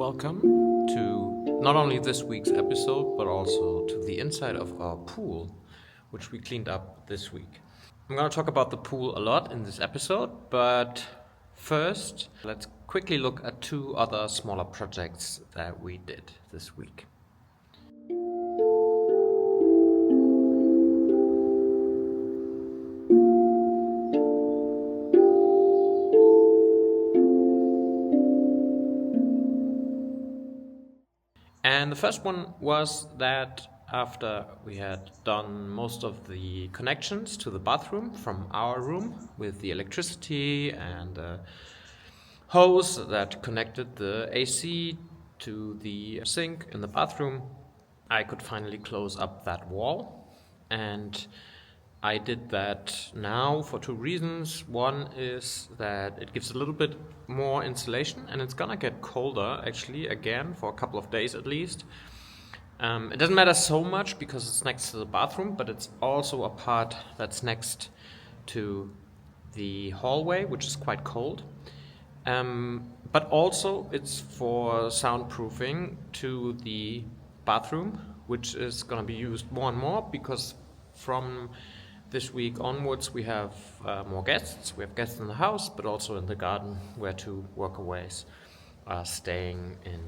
Welcome to not only this week's episode, but also to the inside of our pool, which we cleaned up this week. I'm going to talk about the pool a lot in this episode, but first, let's quickly look at two other smaller projects that we did this week. And the first one was that after we had done most of the connections to the bathroom from our room with the electricity and the hose that connected the AC to the sink in the bathroom, I could finally close up that wall. And I did that now for two reasons. One is that it gives a little bit more insulation, and it's gonna get colder actually again for a couple of days at least. It doesn't matter so much because it's next to the bathroom, but it's also a part that's next to the hallway, which is quite cold. But also it's for soundproofing to the bathroom, which is gonna be used more and more because from this week onwards we have more guests. We have guests in the house, but also in the garden where two workaways are staying in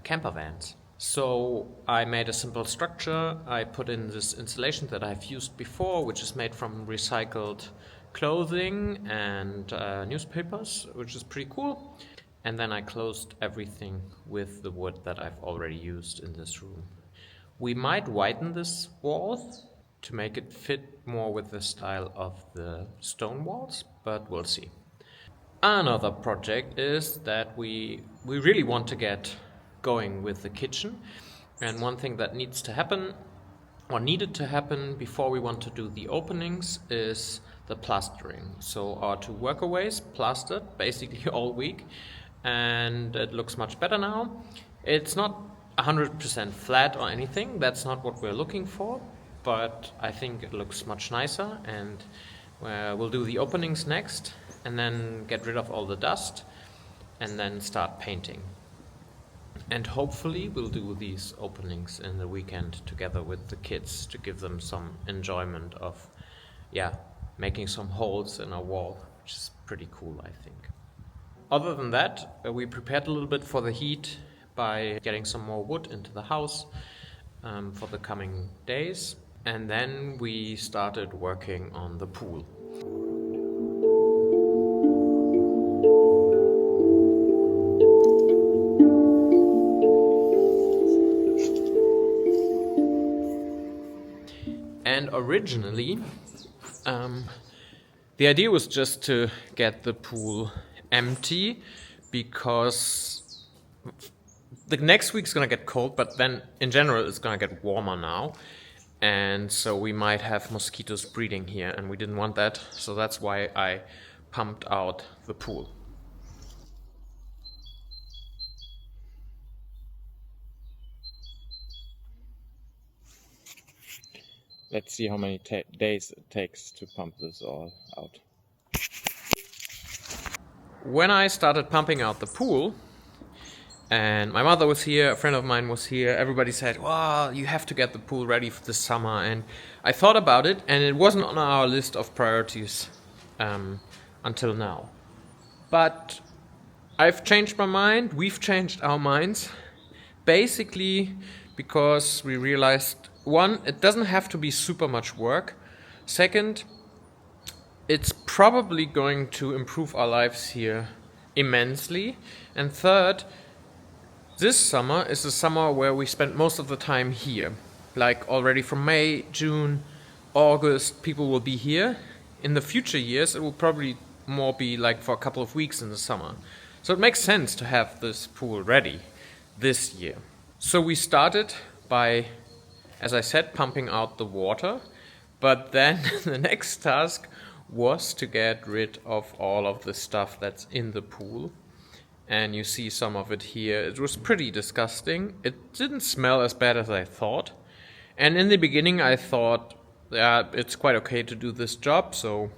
camper vans. So I made a simple structure. I put in this insulation that I've used before, which is made from recycled clothing and newspapers, which is pretty cool. And then I closed everything with the wood that I've already used in this room. We might widen this wall to make it fit more with the style of the stone walls, but we'll see. Another project is that we really want to get going with the kitchen, and one thing that needs to happen or needed to happen before we want to do the openings is the plastering. So our two workaways plastered basically all week, and it looks much better now. It's not 100% flat or anything, that's not what we're looking for, but I think it looks much nicer, and we'll do the openings next and then get rid of all the dust and then start painting. And hopefully we'll do these openings in the weekend together with the kids to give them some enjoyment of making some holes in our wall, which is pretty cool, I think. Other than that, we prepared a little bit for the heat by getting some more wood into the house for the coming days. And then we started working on the pool. And originally, the idea was just to get the pool empty because the next week's gonna get cold, but then in general it's gonna get warmer now. And so we might have mosquitoes breeding here, and we didn't want that, so that's why I pumped out the pool. Let's see how many days it takes to pump this all out. When I started pumping out the pool, and my mother was here, a friend of mine was here, everybody said, well, you have to get the pool ready for this summer. And I thought about it, and it wasn't on our list of priorities until now. But I've changed my mind, we've changed our minds, basically because we realized, one, it doesn't have to be super much work. Second, it's probably going to improve our lives here immensely. And third, this summer is the summer where we spend most of the time here. Like already from May, June, August, people will be here. In the future years, it will probably more be like for a couple of weeks in the summer. So it makes sense to have this pool ready this year. So we started by, as I said, pumping out the water. But then the next task was to get rid of all of the stuff that's in the pool. And you see some of it here. It was pretty disgusting. It didn't smell as bad as I thought. And in the beginning I thought, it's quite okay to do this job. So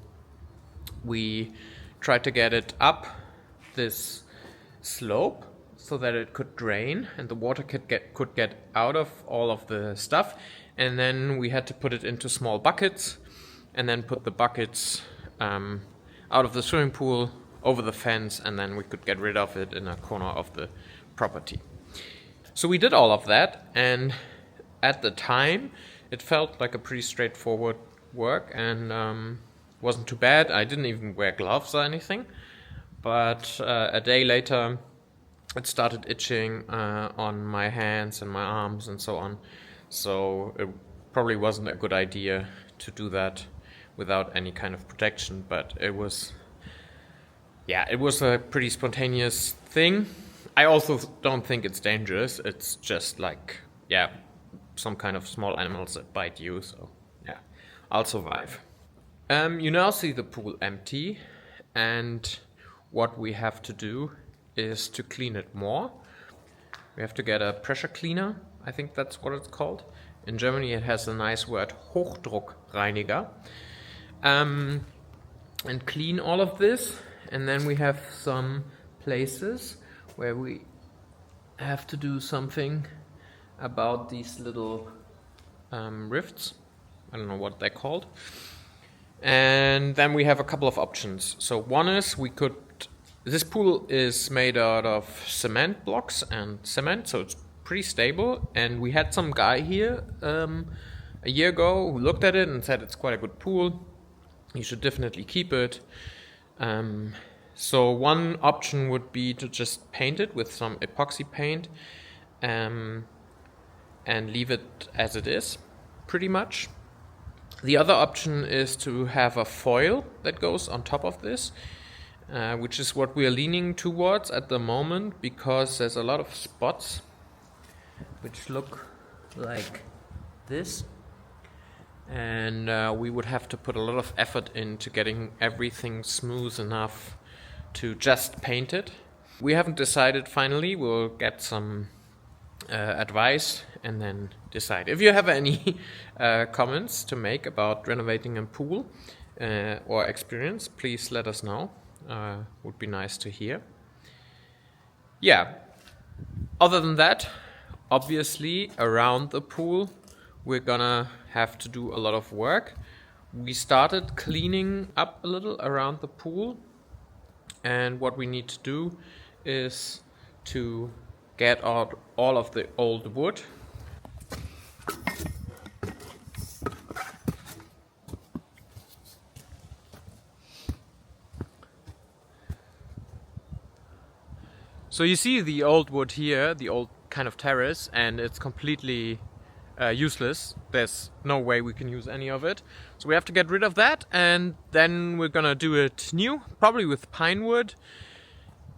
we tried to get it up this slope. so that it could drain and the water could get out of all of the stuff. And then we had to put it into small buckets and then put the buckets out of the swimming pool over the fence, and then we could get rid of it in a corner of the property. So we did all of that, and at the time it felt like a pretty straightforward work and wasn't too bad. I didn't even wear gloves or anything, but a day later it started itching on my hands and my arms and so on. So it probably wasn't a good idea to do that without any kind of protection, but it was a pretty spontaneous thing. I also don't think it's dangerous. It's just like, some kind of small animals that bite you, so I'll survive. You now see the pool empty, and what we have to do is to clean it more. We have to get a pressure cleaner, I think that's what it's called. In Germany it has a nice word, Hochdruckreiniger. And clean all of this, and then we have some places where we have to do something about these little rifts. I don't know what they're called. And then we have a couple of options. So one is this pool is made out of cement blocks and cement, so it's pretty stable. And we had some guy here a year ago who looked at it and said it's quite a good pool. You should definitely keep it. So one option would be to just paint it with some epoxy paint and leave it as it is, pretty much. The other option is to have a foil that goes on top of this, which is what we are leaning towards at the moment, because there's a lot of spots which look like this. And we would have to put a lot of effort into getting everything smooth enough to just paint it. We haven't decided finally. We'll get some advice and then decide. If you have any comments to make about renovating a pool or experience, please let us know. Would be nice to hear. Other than that, obviously around the pool we're gonna have to do a lot of work. We started cleaning up a little around the pool, and what we need to do is to get out all of the old wood. So you see the old wood here, the old kind of terrace, and it's completely useless. There's no way we can use any of it. So we have to get rid of that, and then we're gonna do it new, probably with pine wood.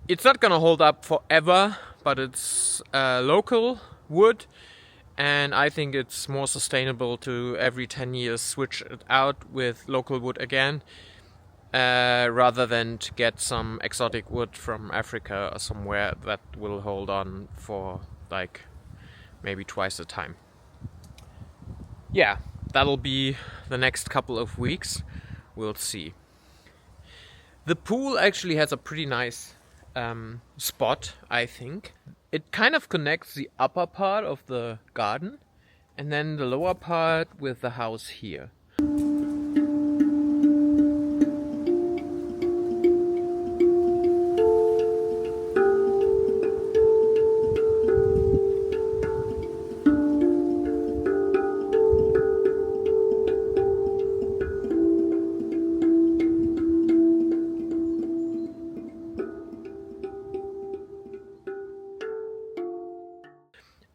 It's not gonna hold up forever, but it's local wood, and I think it's more sustainable to every 10 years switch it out with local wood again, rather than to get some exotic wood from Africa or somewhere that will hold on for like maybe twice the time. That'll be the next couple of weeks. We'll see. The pool actually has a pretty nice spot, I think. It kind of connects the upper part of the garden and then the lower part with the house here.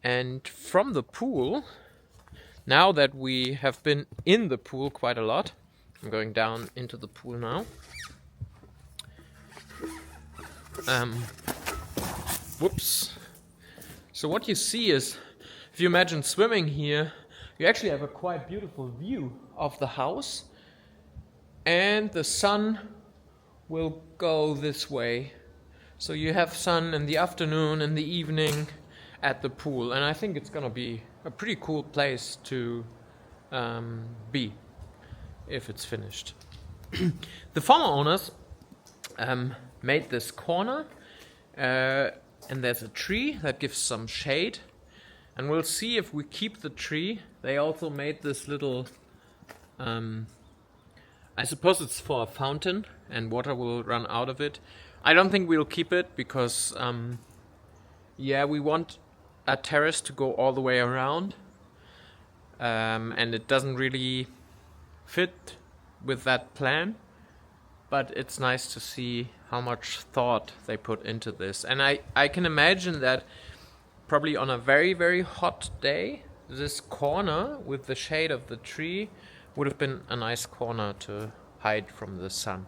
And from the pool, now that we have been in the pool quite a lot, I'm going down into the pool now. Whoops. So what you see is, if you imagine swimming here, you actually have a quite beautiful view of the house, and the sun will go this way. So you have sun in the afternoon and the evening at the pool, and I think it's gonna be a pretty cool place to be if it's finished. The former owners made this corner And there's a tree that gives some shade. And we'll see if we keep the tree. They also made this little... I suppose it's for a fountain and water will run out of it. I don't think we'll keep it because, we want a terrace to go all the way around. And it doesn't really fit with that plan. But it's nice to see how much thought they put into this. And I can imagine that probably on a very, very hot day, this corner with the shade of the tree would have been a nice corner to hide from the sun.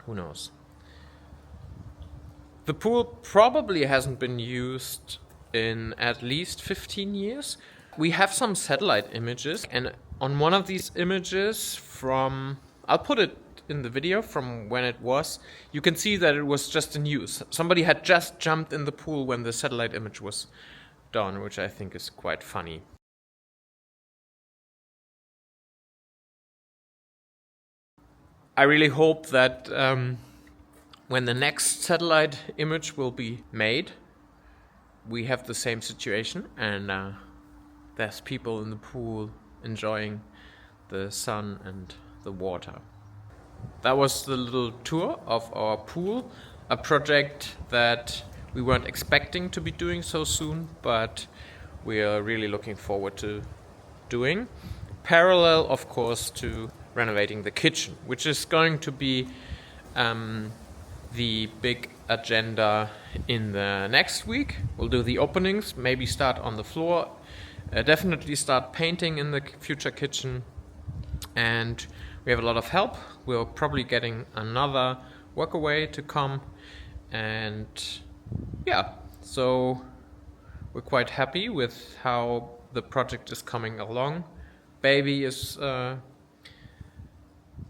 Who knows? The pool probably hasn't been used in at least 15 years. We have some satellite images, and on one of these images I'll put it in the video from when it was, you can see that it was just in use. Somebody had just jumped in the pool when the satellite image was done, which I think is quite funny. I really hope that when the next satellite image will be made, we have the same situation and there's people in the pool enjoying the sun and the water. That was the little tour of our pool, a project that we weren't expecting to be doing so soon, but we are really looking forward to doing. Parallel, of course, to renovating the kitchen, which is going to be the big agenda in the next week. We'll do the openings, maybe start on the floor, definitely start painting in the future kitchen, and we have a lot of help. We're probably getting another workaway to come, and so we're quite happy with how the project is coming along. Baby is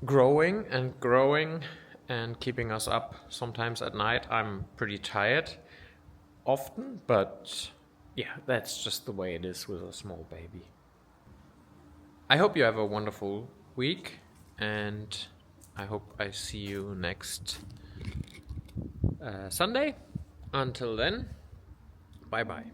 growing and keeping us up sometimes at night. I'm pretty tired often, but that's just the way it is with a small baby. I hope you have a wonderful week, and I hope I see you next Sunday. Until then, bye bye.